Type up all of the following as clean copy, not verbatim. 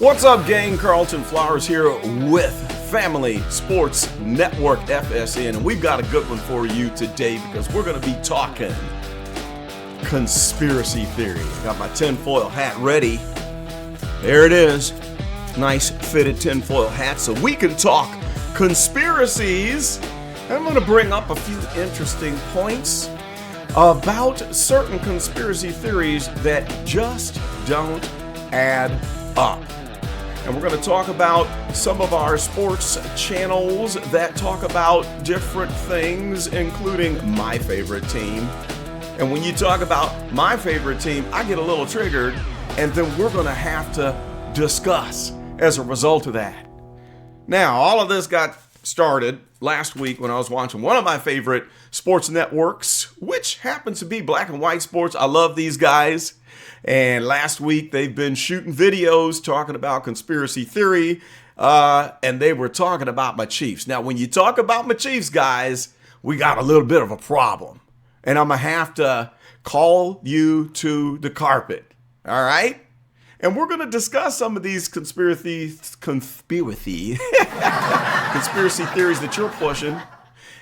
What's up, gang? Carlton Flowers here with Family Sports Network FSN, and we've got a good one for you today because we're going to be talking conspiracy theory. Got my tinfoil hat ready. There it is. Nice fitted tinfoil hat so we can talk conspiracies. I'm going to bring up a few interesting points about certain conspiracy theories that just don't add up. And we're going to talk about some of our sports channels that talk about different things, including my favorite team. And when you talk about my favorite team, I get a little triggered, and then we're going to have to discuss as a result of that. Now, all of this got started last week when I was watching one of my favorite sports networks, which happens to be Black and White Sports. I love these guys. And last week, they've been shooting videos talking about conspiracy theory, and they were talking about my Chiefs. Now, when you talk about my Chiefs, guys, we got a little bit of a problem. And I'm going to have to call you to the carpet, all right? And we're going to discuss some of these conspiracy theories that you're pushing.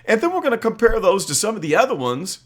And then we're going to compare those to some of the other ones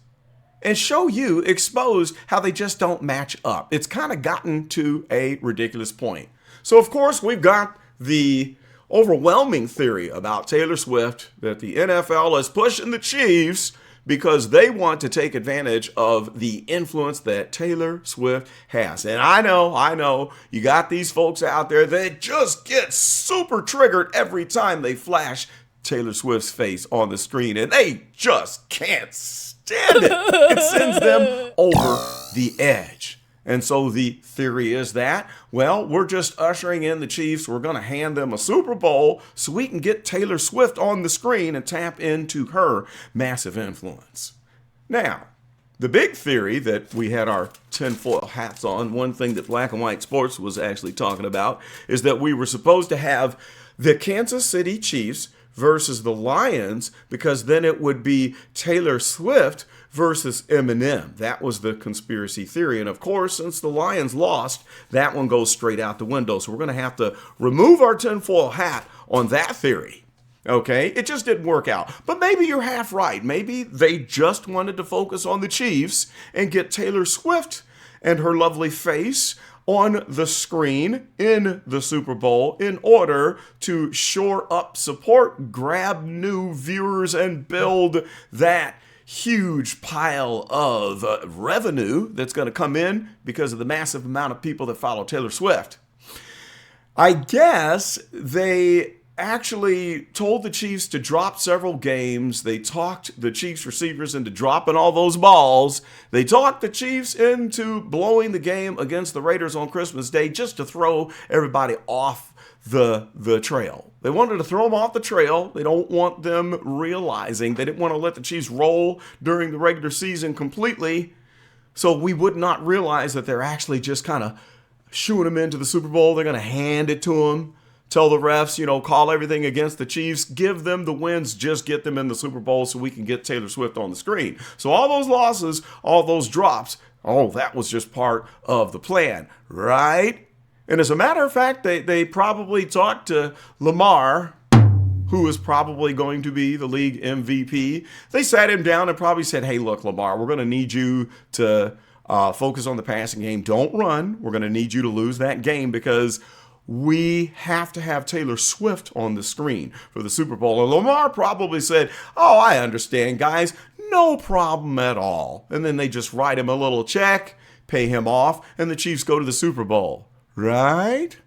and show you, expose how they just don't match up. It's kind of gotten to a ridiculous point. So, of course, we've got the overwhelming theory about Taylor Swift that the NFL is pushing the Chiefs because they want to take advantage of the influence that Taylor Swift has. And I know, you got these folks out there that just get super triggered every time they flash Taylor Swift's face on the screen, and they just can't stand it. It sends them over the edge. And so the theory is that, well, we're just ushering in the Chiefs. We're going to hand them a Super Bowl so we can get Taylor Swift on the screen and tap into her massive influence. Now, the big theory that we had our tinfoil hats on, one thing that Black and White Sports was actually talking about, is that we were supposed to have the Kansas City Chiefs versus the Lions, because then it would be Taylor Swift versus Eminem. That was the conspiracy theory. And of course, since the Lions lost, that one goes straight out the window. So we're going to have to remove our tinfoil hat on that theory. Okay? It just didn't work out. But maybe you're half right. Maybe they just wanted to focus on the Chiefs and get Taylor Swift and her lovely face on the screen in the Super Bowl in order to shore up support, grab new viewers, and build that huge pile of revenue that's going to come in because of the massive amount of people that follow Taylor Swift. I guess they actually told the Chiefs to drop several games. They talked the Chiefs receivers into dropping all those balls. They talked the Chiefs into blowing the game against the Raiders on Christmas Day just to throw everybody off the trail. They wanted to throw them off the trail. They don't want them realizing they didn't want to let the Chiefs roll during the regular season completely, so we would not realize that they're actually just kind of shooing them into the Super Bowl. They're going to hand it to them. Tell the refs, call everything against the Chiefs, give them the wins, just get them in the Super Bowl so we can get Taylor Swift on the screen. So all those losses, all those drops, that was just part of the plan, right? And as a matter of fact, they probably talked to Lamar, who is probably going to be the league MVP. They sat him down and probably said, hey, look, Lamar, we're going to need you to focus on the passing game. Don't run. We're going to need you to lose that game because we have to have Taylor Swift on the screen for the Super Bowl. And Lamar probably said, I understand, guys. No problem at all. And then they just write him a little check, pay him off, and the Chiefs go to the Super Bowl. Right?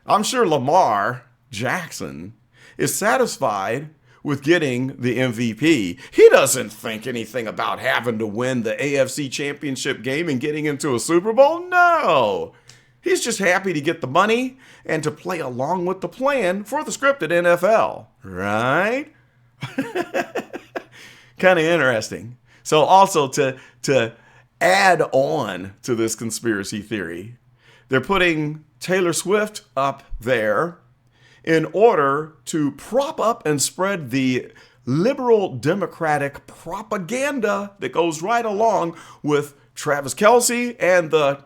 I'm sure Lamar Jackson is satisfied with getting the MVP. He doesn't think anything about having to win the AFC Championship game and getting into a Super Bowl. No. He's just happy to get the money and to play along with the plan for the scripted NFL, right? Kind of interesting. So also to add on to this conspiracy theory, they're putting Taylor Swift up there in order to prop up and spread the liberal Democratic propaganda that goes right along with Travis Kelce and the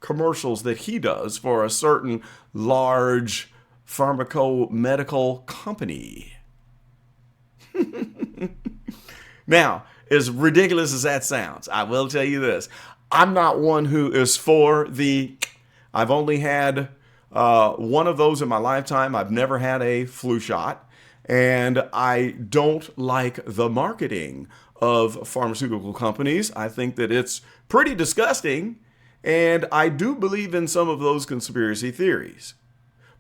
commercials that he does for a certain large medical company. Now, as ridiculous as that sounds, I will tell you this. I'm not one who is for I've only had one of those in my lifetime. I've never had a flu shot. And I don't like the marketing of pharmaceutical companies. I think that it's pretty disgusting. And I do believe in some of those conspiracy theories.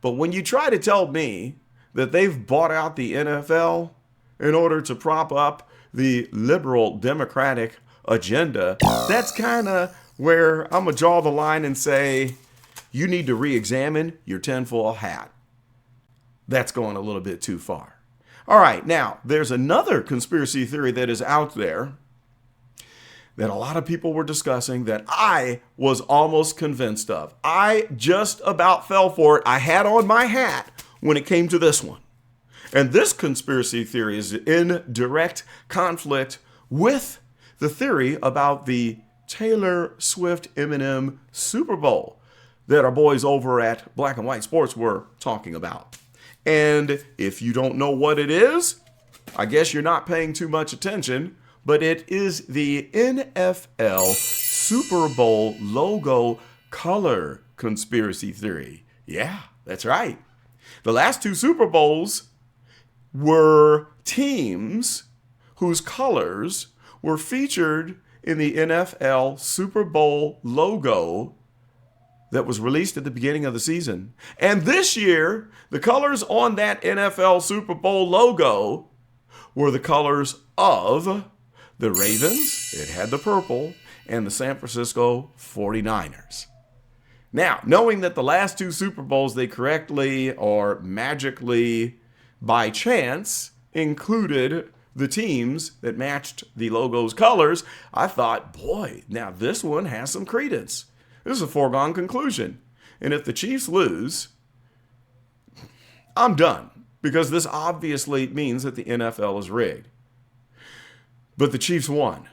But when you try to tell me that they've bought out the NFL in order to prop up the liberal democratic agenda, that's kind of where I'm going to draw the line and say, you need to re-examine your tinfoil hat. That's going a little bit too far. All right, now, there's another conspiracy theory that is out there that a lot of people were discussing that I was almost convinced of. I just about fell for it. I had on my hat when it came to this one. And this conspiracy theory is in direct conflict with the theory about the Taylor Swift Eminem Super Bowl that our boys over at Black and White Sports were talking about. And if you don't know what it is, I guess you're not paying too much attention, but it is the NFL Super Bowl logo color conspiracy theory. Yeah, that's right. The last two Super Bowls were teams whose colors were featured in the NFL Super Bowl logo that was released at the beginning of the season. And this year, the colors on that NFL Super Bowl logo were the colors of the Ravens, it had the purple, and the San Francisco 49ers. Now, knowing that the last two Super Bowls, they correctly or magically by chance included the teams that matched the logo's colors, I thought, boy, now this one has some credence. This is a foregone conclusion. And if the Chiefs lose, I'm done, because this obviously means that the NFL is rigged. But the Chiefs won.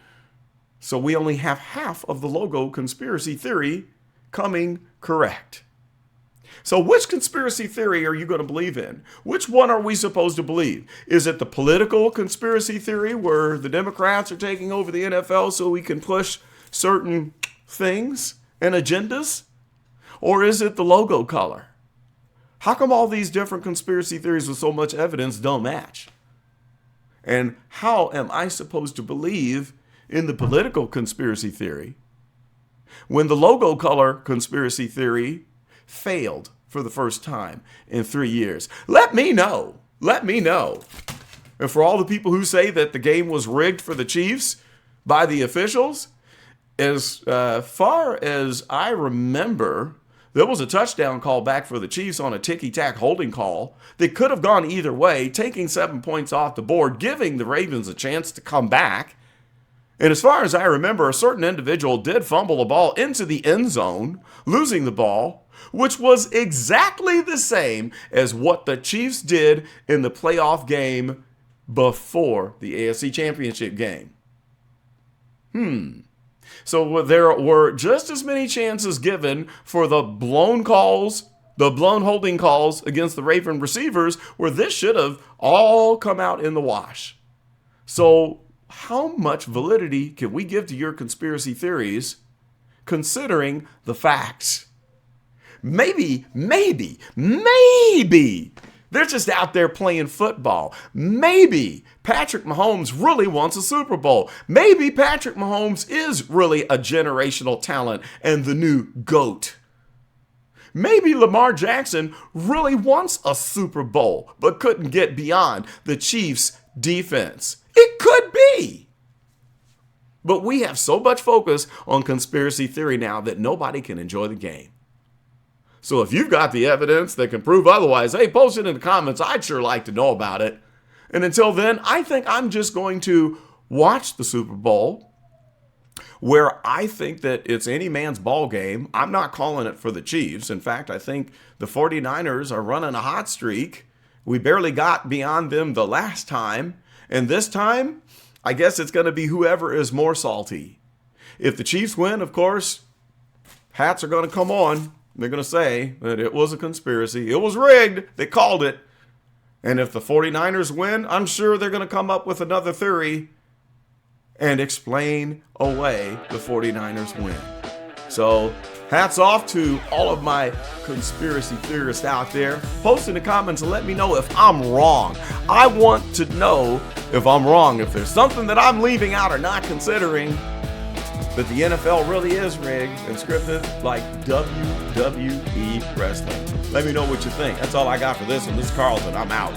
So we only have half of the logo conspiracy theory coming correct. So which conspiracy theory are you going to believe in? Which one are we supposed to believe? Is it the political conspiracy theory where the Democrats are taking over the NFL so we can push certain things and agendas? Or is it the logo color? How come all these different conspiracy theories with so much evidence don't match? And how am I supposed to believe in the political conspiracy theory when the logo color conspiracy theory failed for the first time in 3 years? Let me know. Let me know. And for all the people who say that the game was rigged for the Chiefs by the officials, as far as I remember, there was a touchdown call back for the Chiefs on a ticky-tack holding call that could have gone either way, taking 7 points off the board, giving the Ravens a chance to come back. And as far as I remember, a certain individual did fumble the ball into the end zone, losing the ball, which was exactly the same as what the Chiefs did in the playoff game before the AFC Championship game. So there were just as many chances given for the blown holding calls against the Raven receivers, where this should have all come out in the wash. So how much validity can we give to your conspiracy theories considering the facts? Maybe they're just out there playing football. Maybe Patrick Mahomes really wants a Super Bowl. Maybe Patrick Mahomes is really a generational talent and the new GOAT. Maybe Lamar Jackson really wants a Super Bowl but couldn't get beyond the Chiefs' defense. It could be. But we have so much focus on conspiracy theory now that nobody can enjoy the game. So if you've got the evidence that can prove otherwise, hey, post it in the comments. I'd sure like to know about it. And until then, I think I'm just going to watch the Super Bowl, where I think that it's any man's ball game. I'm not calling it for the Chiefs. In fact, I think the 49ers are running a hot streak. We barely got beyond them the last time. And this time, I guess it's going to be whoever is more salty. If the Chiefs win, of course, hats are going to come on. They're going to say that it was a conspiracy. It was rigged. They called it. And if the 49ers win, I'm sure they're going to come up with another theory and explain away the 49ers win. So hats off to all of my conspiracy theorists out there. Post in the comments and let me know if I'm wrong. I want to know if I'm wrong, if there's something that I'm leaving out or not considering, that the NFL really is rigged and scripted like WWE wrestling. Let me know what you think. That's all I got for this one. This is Carlton. I'm out.